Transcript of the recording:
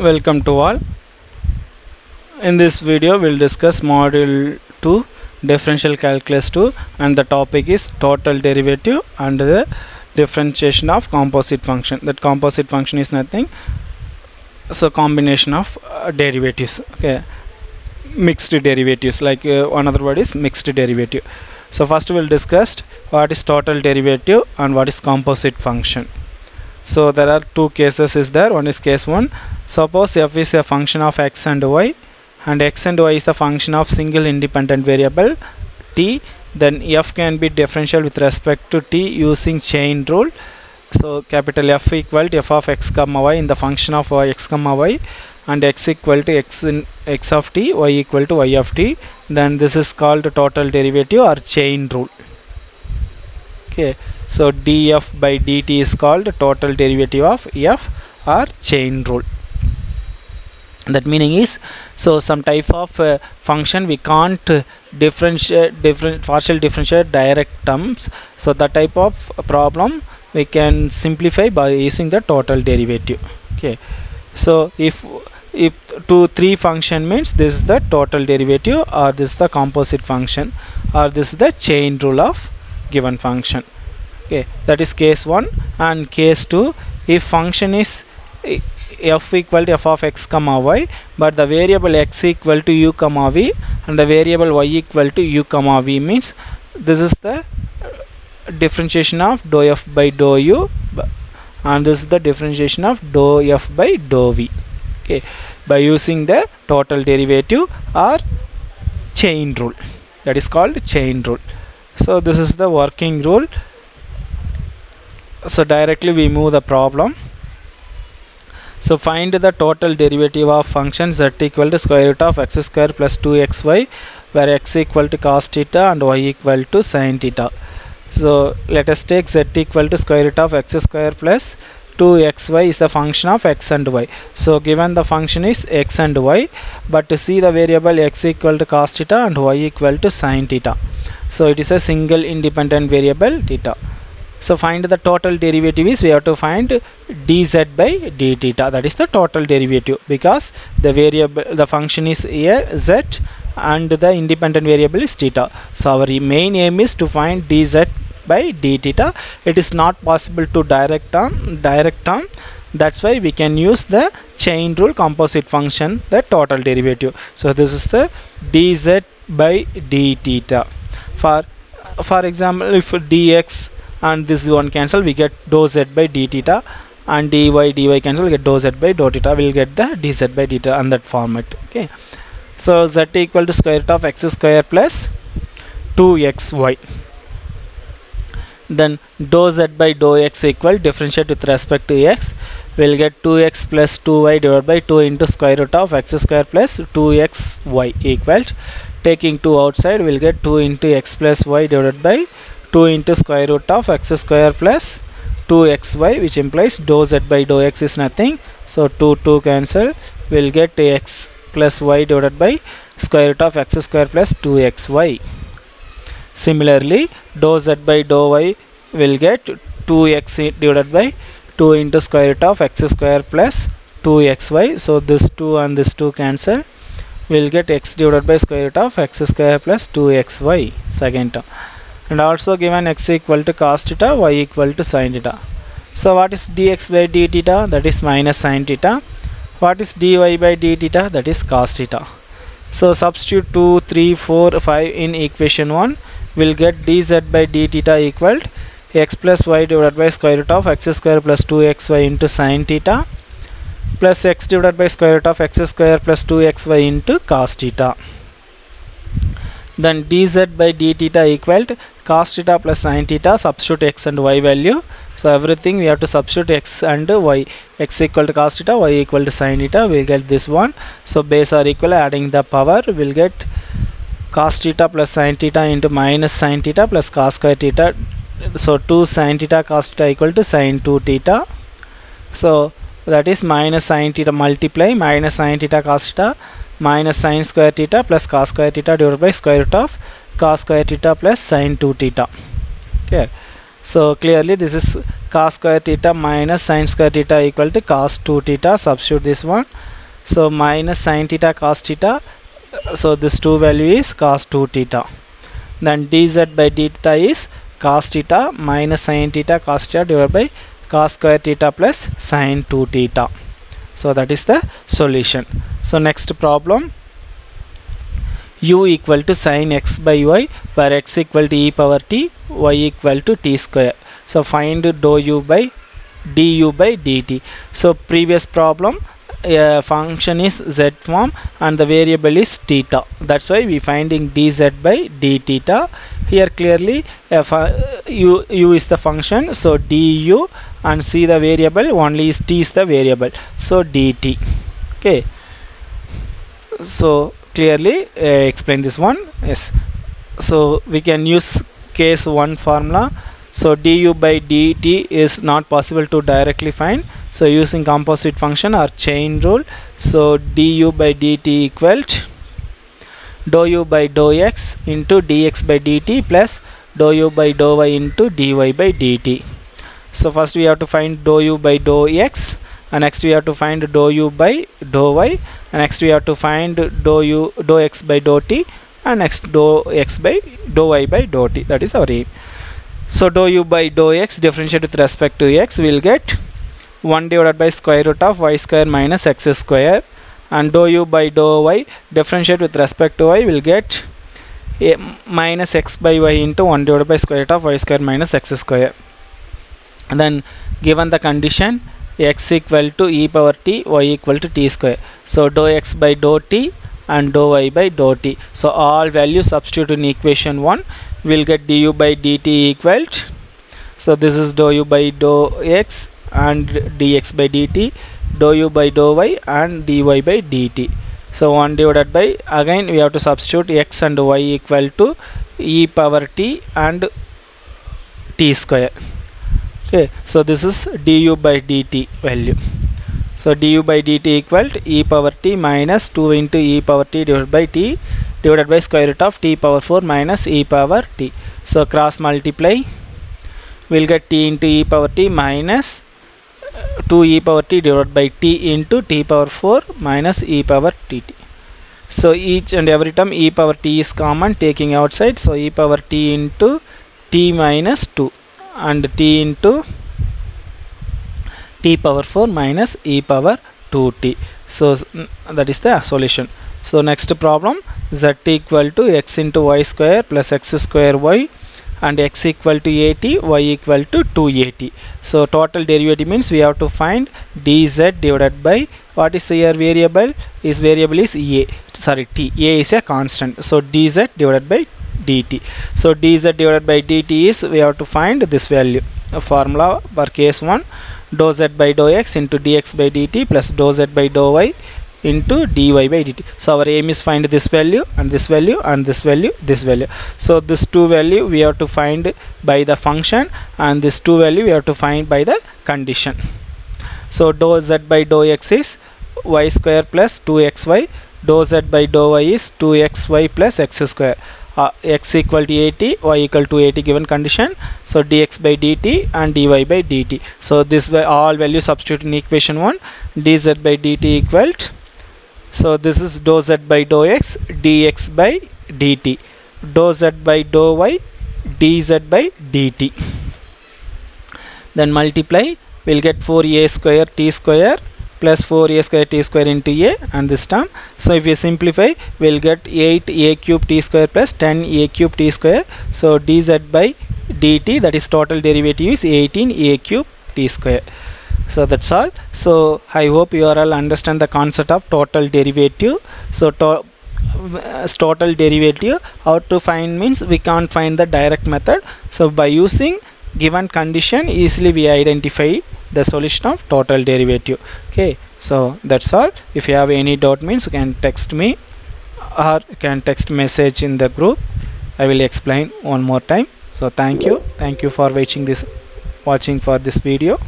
Welcome to all. In this video we'll discuss module 2 differential calculus 2 and the topic is total derivative and the differentiation of composite function. That composite function is nothing, so combination of derivatives, okay, mixed derivatives, like another word is mixed derivative. So first we'll discuss what is total derivative and what is composite function. So there are two cases is there. One is case 1. Suppose f is a function of x and y, and x and y is the function of single independent variable t. Then f can be differential with respect to t using chain rule. So capital F equal to f of x comma y in the function of y x comma y, and x equal to x in x of t, y equal to y of t. Then this is called total derivative or chain rule. Okay, so df by dt is called total derivative of f or chain rule. That meaning is, so some type of function we can't partial differentiate direct terms, so that type of problem we can simplify by using the total derivative. Okay, so if 3 function means this is the total derivative, or this is the composite function, or this is the chain rule of given function. Okay, that is case 1. And case 2, if function is f equal to f of x comma y, but the variable x equal to u comma v and the variable y equal to u comma v, means this is the differentiation of dou f by dou u, and this is the differentiation of dou f by dou v. Okay, by using the total derivative or chain rule, that is called chain rule. So this is the working rule. So directly we move the problem. So find the total derivative of function z equal to square root of x square plus 2xy, where x equal to cos theta and y equal to sin theta. So let us take z equal to square root of x square plus 2xy is the function of x and y. So given the function is x and y, but to see the variable x equal to cos theta and y equal to sin theta, so it is a single independent variable theta. So find the total derivative is, we have to find dz by d theta, that is the total derivative, because the variable, the function is a z and the independent variable is theta. So our main aim is to find dz by d theta. It is not possible to direct term, that's why we can use the chain rule composite function, the total derivative. So this is the dz by d theta. For example, if dx and this one cancel, we get dou z by d theta, and dy cancel, we get dou z by dou theta, we will get the dz by d theta on that format. Okay, so z equal to square root of x square plus 2xy. Then dou z by dou x equal, differentiate with respect to x, we will get 2x plus 2y divided by 2 into square root of x square plus 2xy equal, taking 2 outside, we will get 2 into x plus y divided by 2 into square root of x square plus 2xy, which implies dou z by dou x is nothing, so 2 cancel, we will get x plus y divided by square root of x square plus 2xy. Similarly, dou z by dou y will get 2x divided by 2 into square root of x square plus 2xy, so this 2 and this 2 cancel, we will get x divided by square root of x square plus 2xy, second term. And also given x equal to cos theta, y equal to sin theta. So what is dx by d theta? That is minus sin theta. What is dy by d theta? That is cos theta. So substitute 2, 3, 4, 5 in equation 1. We'll get dz by d theta equal to x plus y divided by square root of x square plus 2xy into sin theta, plus x divided by square root of x square plus 2xy into cos theta. Then dz by d theta equal to cos theta plus sin theta, substitute x and y value. So everything we have to substitute x and y. X equal to cos theta, y equal to sin theta, we will get this one. So base are equal, adding the power, we will get cos theta plus sin theta into minus sin theta plus cos square theta. So 2 sin theta cos theta equal to sin 2 theta. So that is minus sin theta multiply minus sin theta cos theta minus sin square theta plus cos square theta divided by square root of cos square theta plus sin 2 theta. Clear? So clearly this is cos square theta minus sin square theta equal to cos 2 theta. Substitute this one. So minus sin theta cos theta. So this 2 value is cos 2 theta. Then dz by d theta is cos theta minus sin theta cos theta divided by cos square theta plus sin 2 theta. So that is the solution. So next problem, u equal to sin x by y, where x equal to e power t, y equal to t square. So find dou u by du by dt. So previous problem, function is z form and the variable is theta. That's why we finding dz by d theta. Here clearly u is the function, so du, and see the variable only is t is the variable, so dt. Okay, so clearly explain this one. Yes, so we can use case 1 formula. So du by dt is not possible to directly find, so using composite function or chain rule. So du by dt equals dou u by dou x into dx by dt plus dou u by dou y into dy by dt. So first we have to find dou u by dou x, and next we have to find dou u by dou y, and next we have to find dou x by dou t, and next dou x by dou y by dou t. That is our aim. So dou u by dou x differentiate with respect to x, we will get 1 divided by square root of y square minus x square, and dou u by dou y differentiate with respect to y, will get minus x by y into 1 divided by square root of y square minus x square. And then given the condition x equal to e power t, y equal to t square, so dou x by dou t and dou y by dou t. So all values substitute in equation 1, we'll get du by dt equal to, so this is dou u by dou x and dx by dt, dou u by dou y and dy by dt. So 1 divided by, again we have to substitute x and y equal to e power t and t square. Okay, so this is du by dt value. So du by dt equal to e power t minus 2 into e power t divided by t divided by square root of t power 4 minus e power t. So cross multiply, we'll get t into e power t minus 2 e power t divided by t into t power 4 minus e power tt. So each and every term e power t is common, taking outside, so e power t into t minus 2 and t into t power 4 minus e power 2t. So that is the solution. So next problem, z equal to x into y square plus x square y, and x equal to 80, y equal to 280. So total derivative means we have to find dz divided by, what is your variable? Is variable is t. A is a constant, so dz divided by dt. So dz divided by dt is, we have to find this value. A formula for case 1, dou z by dou x into dx by dt plus dou z by dou y into dy by dt. So our aim is find this value and this value and this value, this value. So this 2 value we have to find by the function, and this 2 value we have to find by the condition. So dou z by dou x is y square plus 2xy, dou z by dou y is 2xy plus x square. X equal to 80, y equal to 80 given condition, so dx by dt and dy by dt. So this way all values substitute in equation 1, dz by dt equal to, so this is dou z by dou x dx by dt, dou z by dou y dz by dt. Then multiply, we'll get 4a square t square plus 4a square t square into a, and this term. So if we simplify, we'll get 8a cube t square plus 10a cube t square. So dz by dt, that is total derivative, is 18a cube t square. So that's all. So I hope you all understand the concept of total derivative. So total derivative, how to find means we can't find the direct method. So by using given condition, easily we identify the solution of total derivative. Okay, so that's all. If you have any doubt means you can text me or you can text message in the group. I will explain one more time. So thank you for watching for this video.